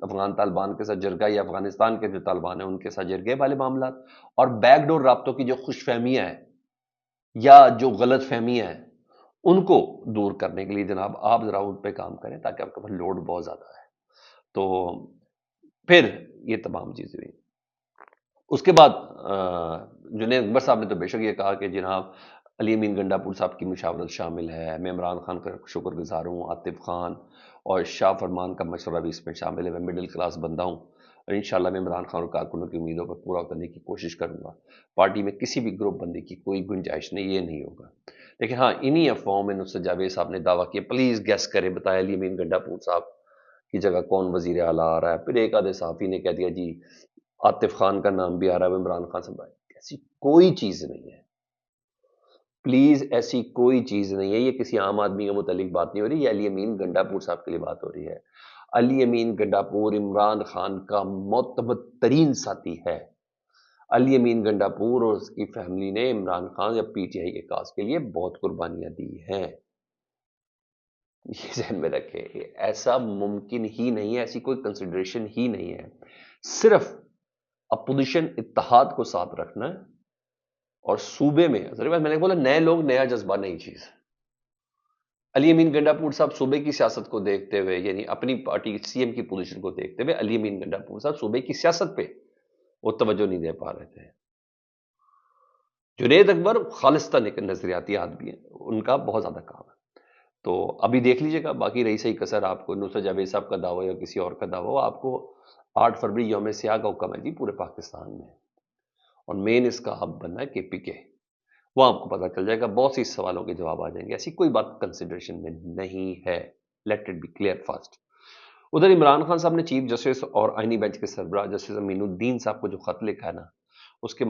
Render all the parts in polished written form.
افغان طالبان کے ساتھ جرگہ یا افغانستان کے جو طالبان ہیں ان کے ساتھ جرگے والے معاملات اور بیک ڈور رابطوں کی جو خوش فہمیاں ہیں یا جو غلط فہمیاں ہیں ان کو دور کرنے کے لیے جناب آپ ذرا ان پہ کام کریں تاکہ آپ کے پاس لوڈ بہت زیادہ ہے. تو پھر یہ تمام چیزیں ہوئی. اس کے بعد جنید اکبر صاحب نے تو بے شک یہ کہا کہ جناب علی امین گنڈا پور صاحب کی مشاورت شامل ہے، میں عمران خان کا شکر گزار ہوں، عاطف خان اور شاہ فرمان کا مشورہ بھی اس میں شامل ہے، میں مڈل کلاس بندہ ہوں اور انشاءاللہ میں عمران خان اور کارکنوں کی امیدوں پر پورا کرنے کی کوشش کروں گا. پارٹی میں کسی بھی گروپ بندی کی کوئی گنجائش نہیں، یہ نہیں ہوگا. لیکن ہاں انہی افواہوں میں نصرت جاوید صاحب نے دعویٰ کیا، پلیز گیس کریں بتائیں علی امین گنڈا پور صاحب کی جگہ کون وزیر اعلیٰ آ رہا ہے. پھر ایک آدھے صحافی نے کہہ دیا جی عاطف خان کا نام بھی آ رہا ہے، عمران خان سے. ایسی کوئی چیز نہیں ہے، پلیز ایسی کوئی چیز نہیں ہے. یہ کسی عام آدمی کے متعلق بات نہیں ہو رہی، یہ علی امین گنڈا پور صاحب کے لیے بات ہو رہی ہے. علی امین گنڈا پور عمران خان کا معتمد ترین ساتھی ہے. علی امین گنڈا پور اور اس کی فیملی نے عمران خان یا پی ٹی آئی کے کاز کے لیے بہت قربانیاں دی ہیں، یہ ذہن میں رکھے. ایسا ممکن ہی نہیں ہے، ایسی کوئی کنسیڈریشن ہی نہیں ہے. صرف اپوزیشن اتحاد کو ساتھ رکھنا ہے اور صوبے میں میں نے بولا نئے لوگ نیا جذبہ نہیں چیز. علی امین گنڈا پور صاحب صوبے کی سیاست کو دیکھتے ہوئے یعنی اپنی پارٹی سی ایم کی پوزیشن کو دیکھتے ہوئے علی امین گنڈا پور صاحب صوبے کی سیاست پہ وہ توجہ نہیں دے پا رہے تھے. جنید اکبر خالصتاً ایک نظریاتی آدمی ہیں، ان کا بہت زیادہ کام ہے. تو ابھی دیکھ لیجئے گا، باقی رہی صحیح کسر آپ کو نصرت جاوید صاحب کا دعویٰ یا کسی اور کا دعویٰ، آپ کو 8 فروری یوم سیاہ کا حکم ہے جی پورے پاکستان میں، اور مین اس کا ہب بننا ہے کے پی کے. وہ آپ کو پتہ چل جائے گا، بہت سی سوالوں کے جواب آ جائیں گے. ایسی کوئی بات کنسیڈریشن میں نہیں ہے، let it be clear fast. ادھر عمران خان صاحب نے چیف جسٹس اور آئینی بینچ کے سربراہ جسٹس امین الدین صاحب کو جو خط لکھا ہے نا، اس کے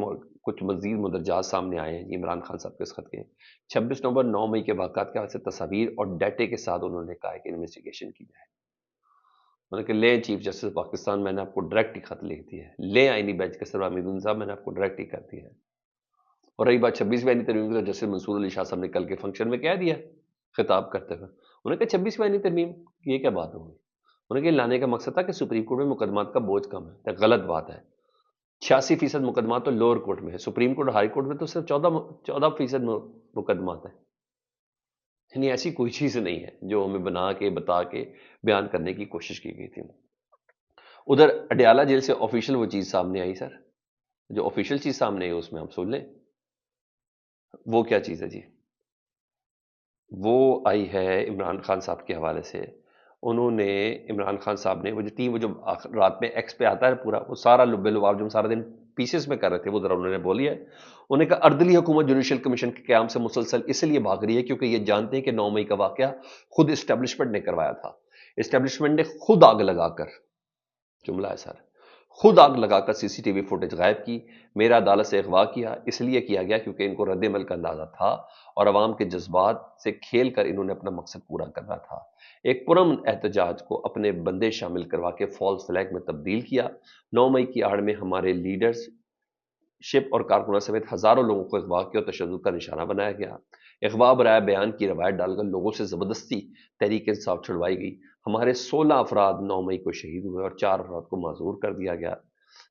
کچھ مزید مدرجات سامنے آئے ہیں جی عمران خان صاحب کے اس خط کے. 26 نومبر 9 مئی کے واقعات کے حوالے سے تصاویر اور ڈیٹے کے ساتھ انہوں نے کہا ہے کہ انویسٹیگیشن کی جائے. انہوں نے کہ لیں چیف جسٹس پاکستان، میں نے آپ کو ڈائریکٹ ہی خط لکھ دیا ہے، لیں آئینی بینچ کے سربراہ امین الدین صاحب، میں نے آپ کو ڈائریکٹ ہی کر دیا ہے. اور رہی بات 26ویں آئینی ترمیم کی، تو جسٹس منصور علی شاہ صاحب نے کل کے فنکشن میں کہہ دیا خطاب کرتے ہوئے. انہوں نے کہا 26ویں آئینی ترمیم یہ کیا بات ہوگی؟ انہوں نے کہ لانے کا مقصد تھا کہ سپریم کورٹ میں مقدمات کا بوجھ کم ہے. غلط بات ہے. 86% مقدمات تو لوور کورٹ میں ہے، سپریم کورٹ اور ہائی کورٹ میں تو صرف 14% مقدمات ہیں. یعنی ایسی کوئی چیز نہیں ہے جو ہمیں بنا کے بتا کے بیان کرنے کی کوشش کی گئی تھی. ادھر اڈیالہ جیل سے آفیشیل وہ چیز سامنے آئی سر، جو آفیشیل چیز سامنے آئی اس میں آپ سن لیں. وہ کیا چیز ہے جی؟ وہ آئی ہے عمران خان صاحب کے حوالے سے. انہوں نے عمران خان صاحب نے وہ جو رات میں ایکس پہ آتا ہے پورا، وہ سارا لب لباب جو ہم سارا دن پیسز میں کر رہے تھے وہ ذرا انہوں نے بولی ہے. انہوں نے کہا اردلی حکومت جوڈیشل کمیشن کے قیام سے مسلسل اس لیے بھاگ رہی ہے کیونکہ یہ جانتے ہیں کہ 9 مئی کا واقعہ خود اسٹیبلشمنٹ نے کروایا تھا. اسٹیبلشمنٹ نے خود آگ لگا کر، جملہ ہے سر، خود آگ لگا کر سی سی ٹی وی فوٹیج غائب کی، میرا عدالت سے اغوا کیا. اس لیے کیا گیا کیونکہ ان کو رد عمل کا اندازہ تھا اور عوام کے جذبات سے کھیل کر انہوں نے اپنا مقصد پورا کرنا تھا. ایک پرامن احتجاج کو اپنے بندے شامل کروا کے فالس فلیگ میں تبدیل کیا. 9 مئی کی آڑ میں ہمارے لیڈرز شپ اور کارکنوں سمیت ہزاروں لوگوں کو اغوا کیا اور تشدد کا نشانہ بنایا گیا. اغوا برائے بیان کی روایت ڈال کر لوگوں سے زبردستی تحریک انصاف چھڑوائی گئی. ہمارے 16 افراد 9 مئی کو شہید ہوئے اور 4 افراد کو معذور کر دیا گیا.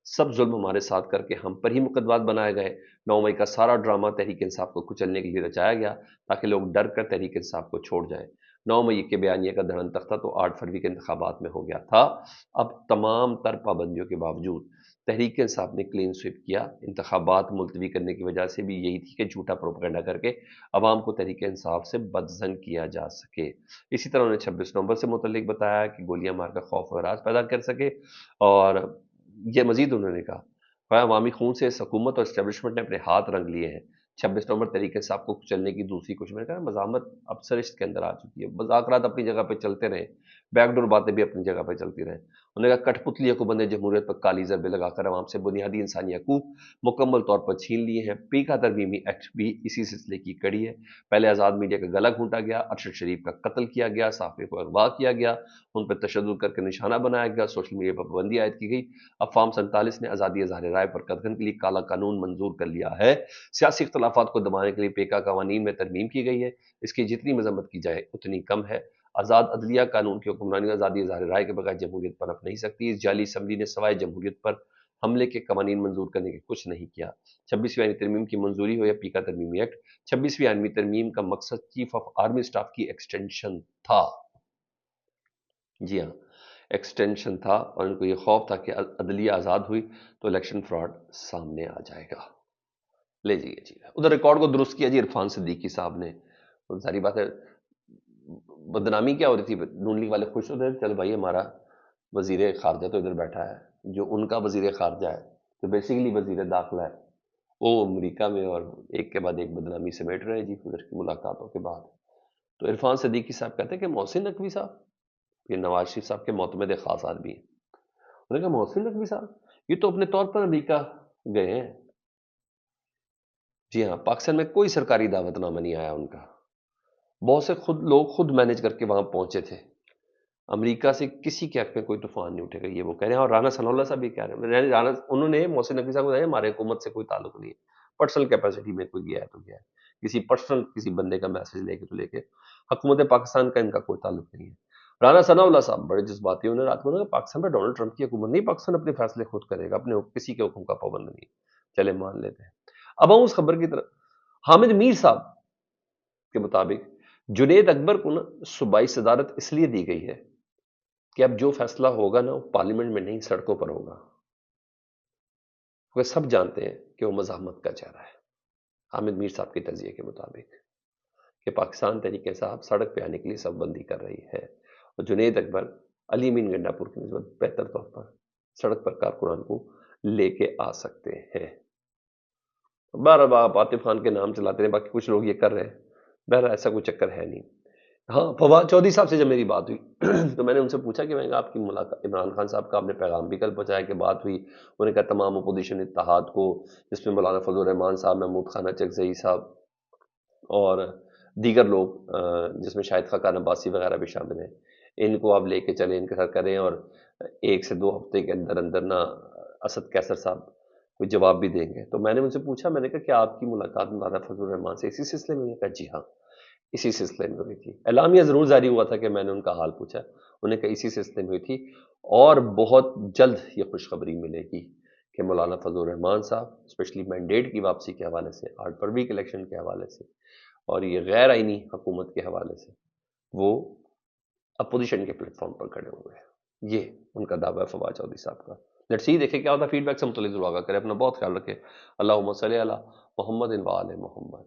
سب ظلم ہمارے ساتھ کر کے ہم پر ہی مقدمات بنائے گئے. 9 مئی کا سارا ڈرامہ تحریک انصاف کو کچلنے کے لیے رچایا گیا تاکہ لوگ ڈر کر تحریک انصاف کو چھوڑ جائیں. 9 مئی کے بیانیے کا دھڑن تختہ تو 8 فروری کے انتخابات میں ہو گیا تھا. اب تمام تر پابندیوں کے باوجود تحریک انصاف نے کلین سویپ کیا. انتخابات ملتوی کرنے کی وجہ سے بھی یہی تھی کہ جھوٹا پروپیگنڈا کر کے عوام کو تحریک انصاف سے بدظن کیا جا سکے. اسی طرح انہوں نے 26 نومبر سے متعلق بتایا کہ گولیاں مار کر خوف و اعراض پیدا کر سکے. اور یہ مزید انہوں نے کہا عوامی خون سے اس حکومت اور اسٹیبلشمنٹ نے اپنے ہاتھ رنگ لیے ہیں. 26 نومبر تحریک انصاف کو کچلنے کی دوسری کوشش میں کہا مزاحمت اب سرشت کے اندر آ چکی ہے. مذاکرات اپنی جگہ پہ چلتے رہیں، بیک ڈور باتیں بھی اپنی جگہ پہ چلتی رہیں. انہوں نے کہا کٹھ پتلی حکومت نے جمہوریت پر کالی ضربے لگا کر عوام سے بنیادی انسانی حقوق مکمل طور پر چھین لیے ہیں. پی کا ترمیمی ایکٹ بھی اسی سلسلے کی کڑی ہے. پہلے آزاد میڈیا کا گلا گھونٹا گیا، ارشد شریف کا قتل کیا گیا، صحافی کو اغوا کیا گیا، ان پر تشدد کر کے نشانہ بنایا گیا، سوشل میڈیا پر پابندی عائد کی گئی. اب فارم 47 نے آزادی اظہار رائے پر قدغن کے لیے کالا قانون منظور کر لیا ہے. سیاسی اختلافات کو دبانے کے لیے پیکا قوانین میں ترمیم کی گئی ہے. اس کی جتنی مذمت کی جائے اتنی کم ہے. آزاد عدلیہ قانون کی حکمرانی آزادی اظہار رائے کے بغیر جمہوریت پنپ نہیں سکتی. اس جعلی اسمبلی نے سوائے جمہوریت پر حملے کے قوانین منظور کرنے کے کچھ نہیں کیا. 26ویں آئینی ترمیم کی منظوری ہو یا پیکا ترمیمی ایکٹ، 26ویں آئینی ترمیم کا مقصد چیف آف آرمی اسٹاف کی ایکسٹینشن تھا. جی ہاں، ایکسٹینشن تھا، اور ان کو یہ خوف تھا کہ عدلیہ آزاد ہوئی تو الیکشن فراڈ سامنے آ جائے گا. لے جائیے جی، ادھر ریکارڈ کو درست کیا جی عرفان صدیقی صاحب نے. ساری بات ہے، بدنامی کیا ہو رہی تھی، نون لیگ والے خوش ہوتے ہیں چلو بھائی ہمارا وزیر خارجہ تو ادھر بیٹھا ہے، جو ان کا وزیر خارجہ ہے تو بیسیکلی وزیر داخلہ ہے، وہ امریکہ میں، اور ایک کے بعد ایک بدنامی سمیٹ رہے ہیں جی ادھر کی ملاقاتوں کے بعد. تو عرفان صدیقی صاحب کہتے ہیں کہ محسن نقوی صاحب یہ نواز شریف صاحب کے معتمد خاص آدمی ہیں. انہوں نے کہا محسن نقوی صاحب یہ تو اپنے طور پر امریکہ گئے ہیں. جی ہاں، پاکستان میں کوئی سرکاری دعوت نامہ نہیں آیا ان کا، بہت سے لوگ خود مینج کر کے وہاں پہنچے تھے. امریکہ سے کسی کے حق میں کوئی طوفان نہیں اٹھے گا، یہ وہ کہہ رہے ہیں. اور رانا ثناء اللہ صاحب بھی کہہ رہے ہیں، انہوں نے محسن نقوی صاحب کو کہا ہمارے حکومت سے کوئی تعلق نہیں ہے، پرسنل کیپیسٹی میں کوئی گیا ہے تو گیا ہے، کسی بندے کا میسج لے کے تو لے کے، حکومت پاکستان کا ان کا کوئی تعلق نہیں ہے. رانا ثناء اللہ صاحب بڑے جذباتی، انہوں نے رات کو کہا پاکستان میں ڈونلڈ ٹرمپ کی حکومت نہیں، پاکستان اپنے فیصلے خود کرے گا، اپنے کسی کے حکم کا پابند نہیں. چلے مان لیتے ہیں. اب ہم اس خبر کی طرف. حامد میر صاحب کے مطابق جنید اکبر کو نا صوبائی صدارت اس لیے دی گئی ہے کہ اب جو فیصلہ ہوگا نا وہ پارلیمنٹ میں نہیں سڑکوں پر ہوگا. وہ سب جانتے ہیں کہ وہ مزاحمت کا چہرہ ہے. حامد میر صاحب کے تجزیے کے مطابق کہ پاکستان تحریک انصاف سڑک پہ آنے کے لیے سب بندی کر رہی ہے، اور جنید اکبر علی امین گنڈا پور کی نسبت بہتر طور پر سڑک پر کارکنان کو لے کے آ سکتے ہیں. بہرحال آپ عاطف خان کے نام چلاتے ہیں، باقی کچھ لوگ یہ کر رہے ہیں، بہرحال ایسا کوئی چکر ہے نہیں. ہاں، فواد چودھری صاحب سے جب میری بات ہوئی تو میں نے ان سے پوچھا کہ میں آپ کی ملاقات عمران خان صاحب کا آپ نے پیغام بھی کل پہنچایا کہ بات ہوئی. انہوں نے کہا تمام اپوزیشن اتحاد کو، جس میں مولانا فضل الرحمان صاحب، محمود خانہ چکزئی صاحب اور دیگر لوگ جس میں شاہد خاقان عباسی وغیرہ بھی شامل ہیں، ان کو آپ لے کے چلیں، ان کے ساتھ کریں، اور 1 سے 2 ہفتے کے اندر اندر نا اسد کیسر صاحب کوئی جواب بھی دیں گے. تو میں نے ان سے پوچھا، میں نے کہا کہ آپ کی ملاقات مولانا فضل الرحمان سے اسی سلسلے میں؟ انہوں نے کہا جی ہاں اسی سلسلے میں ہوئی تھی. اعلامیہ ضرور جاری ہوا تھا کہ میں نے ان کا حال پوچھا، انہوں نے کہا اسی سلسلے میں ہوئی تھی، اور بہت جلد یہ خوشخبری ملے گی کہ مولانا فضل الرحمان صاحب اسپیشلی مینڈیٹ کی واپسی کے حوالے سے، 8 فروری کے الیکشن کے حوالے سے، اور یہ غیر آئینی حکومت کے حوالے سے وہ اپوزیشن کے پلیٹ فارم پر کھڑے ہوئے ہیں. یہ ان کا دعویٰ ہے فواد چودھری صاحب کا. لیٹس سی دیکھیں کیا ہوتا ہے. فیڈ بیک سے متعلق ضرور آگاہ کریں. اپنا بہت خیال رکھیں. اللہم صلی علی محمد و آل محمد.